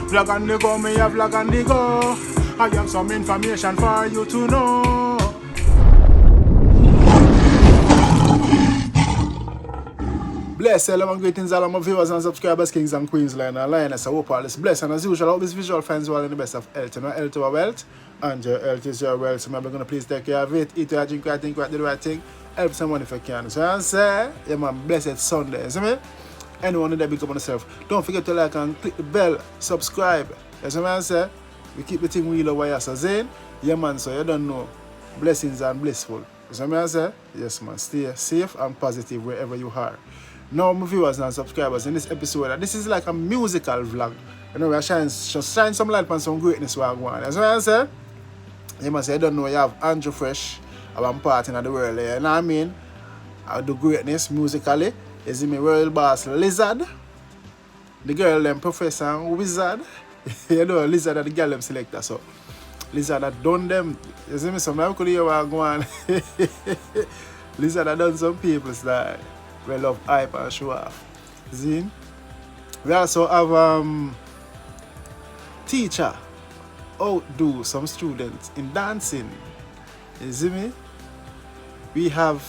Vlog on the go, me a vlog on the go. I have some information for you to know. Bless all my greetings, all my viewers and subscribers, kings and queens, line and lioness. I hope all is blessed. And as usual, I hope this visual finds you all in the best of health. You know, health to our wealth, and your health is your wealth. So I'm going to please take care of it. Eat, drink, think, do the right thing. Help someone if you can. So I say, yeah man, blessed Sunday. You see me? Anyone that become on yourself, don't forget to like and click the bell, subscribe. That's what I say. We keep the thing real over here. So Zane, yeah man, so you don't know. Blessings and blissful. That's what I say. Yes man, stay safe and positive wherever you are. Now my viewers and subscribers, in this episode, this is like a musical vlog. You know, we are shine some light on some greatness while going. That's what I say. You must say, you don't know, you have Andrew Fresh, I'm part in the world. You know what I mean? I do greatness musically. Is me world boss Lizard, the girl them Professor Wizard. You know Lizard and the girl them selector, so Lizard had done them. You see me, some I could hear what go on. Lizard had done some people that we love hype and show off. See? We also have teacher outdo some students in dancing. You see me? We have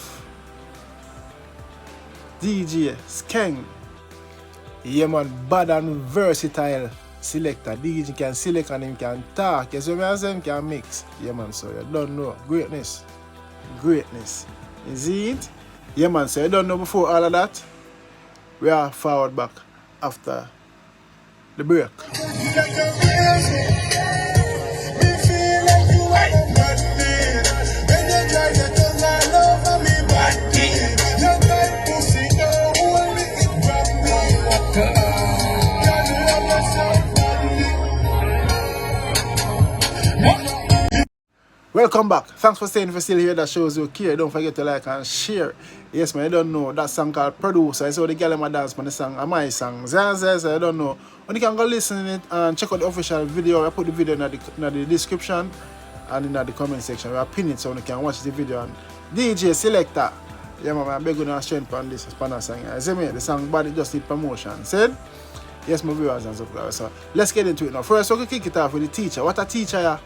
DJ Skeng. Yeah man, bad and versatile selector. DJ can select and him can talk. You see what I'm saying? Can mix. Yeah man, so you don't know. Greatness. Greatness. You see it? Yeah man, so you don't know before all of that. We are forward back after the break. Welcome back. Thanks for staying. If you're still here, that shows you care. Don't forget to like and share. Yes, man, you don't know that song called Producer. I saw the girl in my dance on the song, and my song. So I don't know. When you can go listen to it and check out the official video, I put the video in the description and in the comment section. I pin it so you can watch the video. And DJ Selector. Yeah, man, I'm begging you strength on this Spanish song. You see me? The song body just need promotion. Said? Yes, my viewers and subscribers. So let's get into it now. First, we'll kick it off with the teacher. What a teacher, yeah?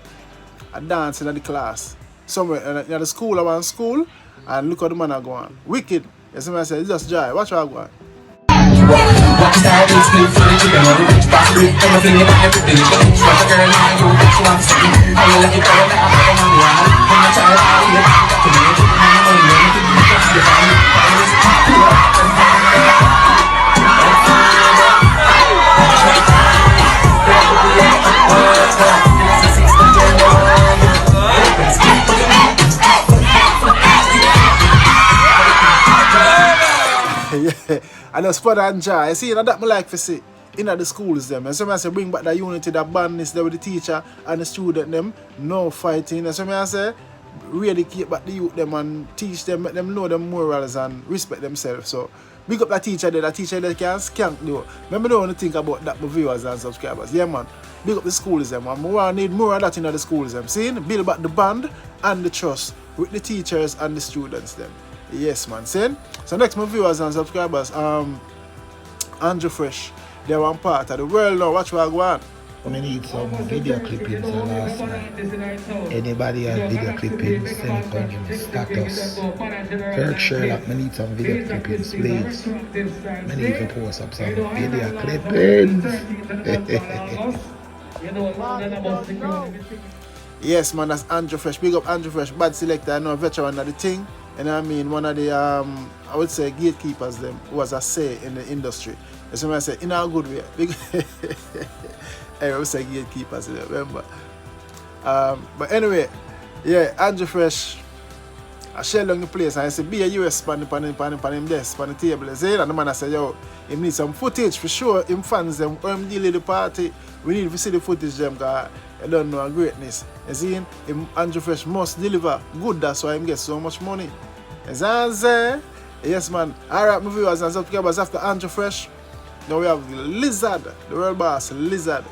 I dance in the class. Somewhere in the school, I want school, and look how the man are going. Wicked. Yes, I say, it's just joy. Watch how I go. And the spot and joy. You see, you know, that I like to see in the schools them. And so I say bring back the unity, the bandness there with the teacher and the student them, no fighting. And so I say really keep back the youth them and teach them, make them know them morals and respect themselves. So big up the teacher there can skank though. Remember don't want to think about that, my viewers and subscribers. Yeah man. Big up the schools them, and we need more of that in the schools them. See, build back the band and the trust with the teachers and the students them. Yes man, see? So next my viewers and subscribers, Andrew Fresh, they're one part of the world now. Watch what I go on. We need some video clippings and last night. Anybody has video clippings, send it on him status. Kirk Sherlock, we need some video clippings, please. We need to post up some video clippings. Yes man, that's Andrew Fresh. Big up Andrew Fresh, bad selector, I know veteran of the thing. And I mean, one of the, I would say, gatekeepers them who has a say in the industry. That's what I say, in a good way. I would say gatekeepers, remember. But anyway, yeah, Andrew Fresh, I share along the place and I say, be a US pan him desk, pan the table. And the man I say, yo, he need some footage for sure. Him fans them, or him deal with the party. We need to see the footage them, because I don't know greatness. You see, him Andrew Fresh must deliver good, that's why him get so much money. Yes man. Alright, my viewers and subscribers, after Andrew Fresh, now we have Lizard, the world boss Lizard.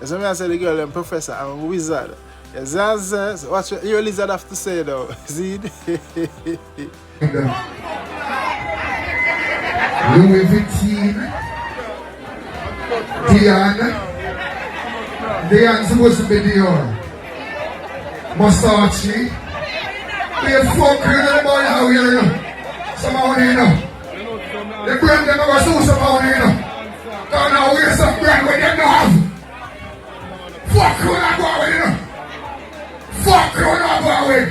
You see me I say the girl, them professor and wizard. Yes, so what your lizard have to say though? See? Louis Vuitton, Diane supposed to be Dior, Versace, they fuck you in the morning, how you know? Somehow you know. The brand them ever so somehow you know. Don't know where's some brand when they don't have. Fuck you not go with you know. Fuck you not go with.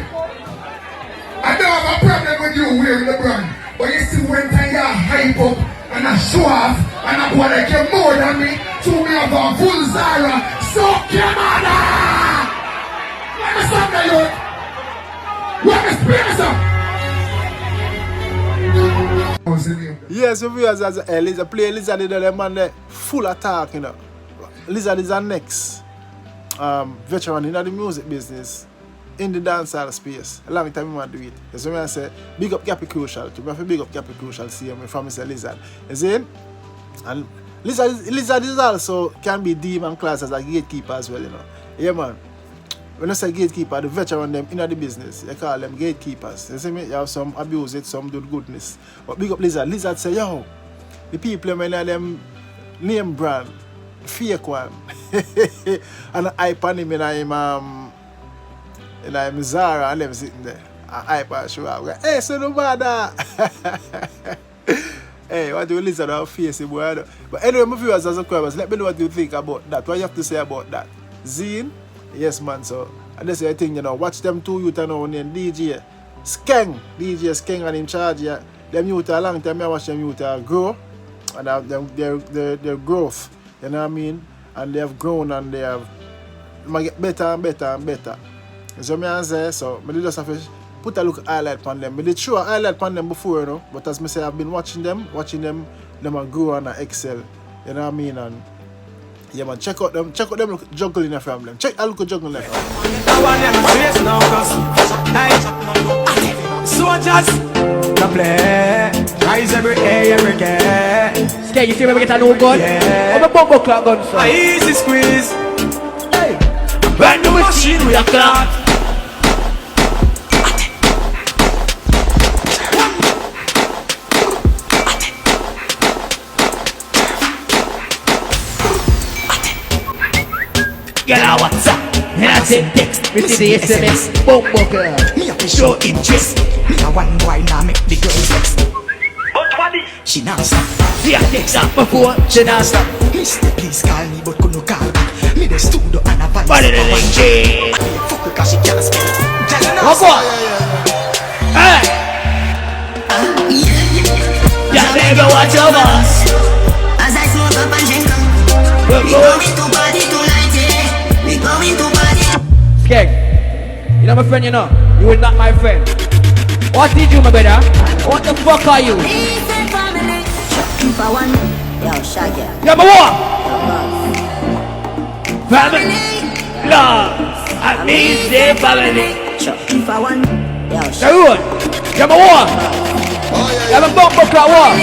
I don't have a problem with you wearing the brand. But you see when you hype up and I show off and I want to get more than me, to me have a full Zara, so come on! Let me stop that youth! Let me speak up! Yes, so viewers as a Lizard play Lizard in the man there full attack, you know. Lizard is our next veteran in the music business. In the dancehall space, a long time I want to do it. So when I say big up Gappy Crucial, to me I feel big up Gappy Crucial, see me from Mr. Lizard. You see? And Lizard is also can be demon class as a gatekeeper as well, you know. Yeah man. When I say gatekeeper, the veteran them in the business, you call them gatekeepers. You see me? You have some abuse it, some do goodness. But big up Lizard. Lizard say, yo, the people when them name brand, fake one. And I hype on him and I'm Zara and them sitting there. I hype and show up. Hey, so no bother. Hey, what do you listen to our face, boy? But anyway, my viewers as a crowd, let me know what you think about that. What you have to say about that? Zine? Yes, man. So, and that's the thing, you know. Watch them two youth and now named DJ Skeng. DJ Skeng and in charge, yeah. Them youth a long time, I watch them youth grow. And their growth, you know what I mean? And they have grown and they have get better and better and better. So me say, so I just have to put a look highlight on them. I did show a highlight on them before, you know. But as I say, I've been watching them and grow and excel. You know what I mean? And yeah man, check out them look juggling from them. Check a look juggling from them. Soldiers can play. Rise every day, every day. Skeng, you see when we get a new gun? Yeah. I'm a bumbo clock gun, so. A easy squeeze. Hey. When the machine we are clock. Get our WhatsApp, and I send text, we see the SMS, bumbo clock. Me have to show interest. Me a one boy now make the girl sex. But what is? She now stop. See a text up before, she not stop. Mister please call me but couldn't call back. Me the studio and a vice. But it ain't shit. Fuck because she can't spell. What for? Hey! Yeah, baby, watch your boss. As I smoke up and drink up, We're we going. going to party tonight, yeah. We going to party. Skeng, you know my friend, you know? You are not my friend. What did you, my brother? What the fuck are you? Listen family, two for one. Yo, shag ya. You're my what? Family, love, I mean say family. Two for one. Yo, Now shag who? You're my what? You're my bumbo clock what?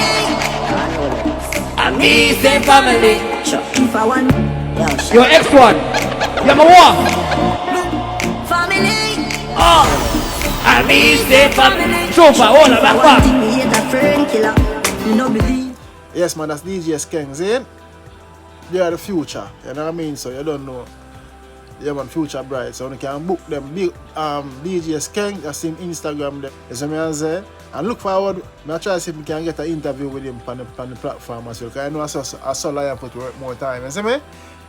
I mean say family. two for one. Yo, shag Your ex one. You're my what? family. Oh, I mean say family. So far, all about One what? thing me hate a friend killer. You know believe. Yes man, that's DJ Skeng, see? They are the future, you know what I mean? So you don't know. Yeah man, future bright. So you can book them big DJ Skeng, that's him Instagram there. You see me and say? And look forward, I try to see if we can get an interview with him on the platform as well. Because I know I saw Lion put work more time. You see me?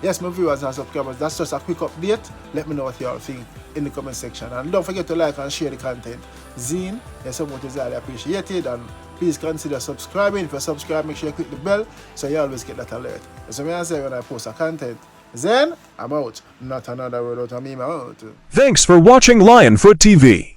Yes, my viewers and subscribers, that's just a quick update. Let me know what you all think in the comment section. And don't forget to like and share the content. Zine, your support is highly appreciated. And please consider subscribing. If you subscribe, make sure you click the bell so you always get that alert. So I say when I post a content, then I'm out. Not another word out of me, I'm out. Thanks for watching Lionfoot TV.